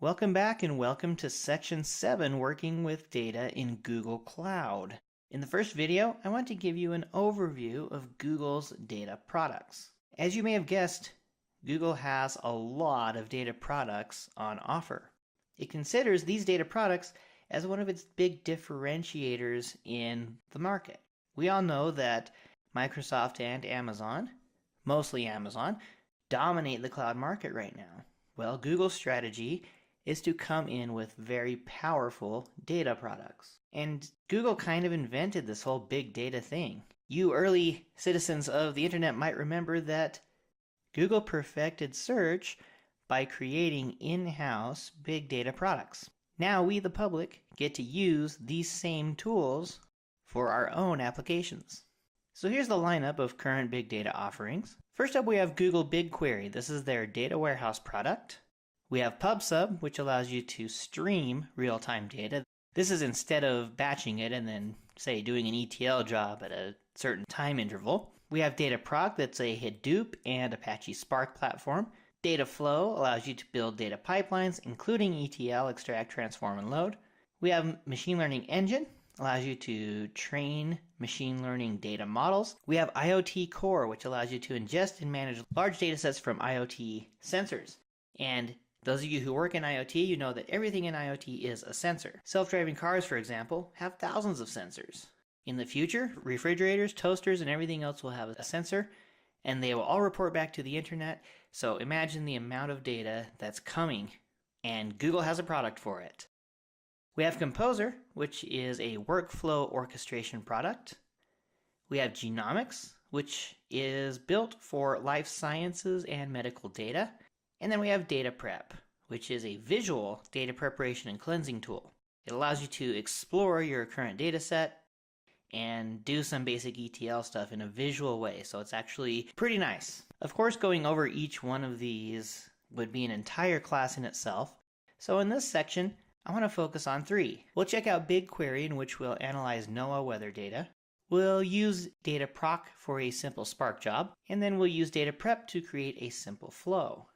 Welcome back and welcome to Section 7, Working with Data in Google Cloud. In the first video, I want to give you an overview of Google's data products. As you may have guessed, Google has a lot of data products on offer. It considers these data products as one of its big differentiators in the market. We all know that Microsoft and Amazon, mostly Amazon, dominate the cloud market right now. Well, Google's strategy is to come in with very powerful data products. And Google kind of invented this whole big data thing. You early citizens of the internet might remember that Google perfected search by creating in-house big data products. Now we, the public, get to use these same tools for our own applications. So here's the lineup of current big data offerings. First up, we have Google BigQuery. This is their data warehouse product. We have PubSub, which allows you to stream real-time data. This is instead of batching it and then, say, doing an ETL job at a certain time interval. We have Dataproc, that's a Hadoop and Apache Spark platform. Dataflow allows you to build data pipelines, including ETL, extract, transform, and load. We have Machine Learning Engine, allows you to train machine learning data models. We have IoT Core, which allows you to ingest and manage large data sets from IoT sensors. And those of you who work in IoT, you know that everything in IoT is a sensor. Self-driving cars, for example, have thousands of sensors. In the future, refrigerators, toasters, and everything else will have a sensor, and they will all report back to the internet. So imagine the amount of data that's coming, and Google has a product for it. We have Composer, which is a workflow orchestration product. We have Genomics, which is built for life sciences and medical data. And then we have Data Prep, which is a visual data preparation and cleansing tool. It allows you to explore your current data set and do some basic ETL stuff in a visual way, so it's actually pretty nice. Of course, going over each one of these would be an entire class in itself, so in this section, I want to focus on 3. We'll check out BigQuery, in which we'll analyze NOAA weather data. We'll use Dataproc for a simple Spark job, and then we'll use Data Prep to create a simple flow.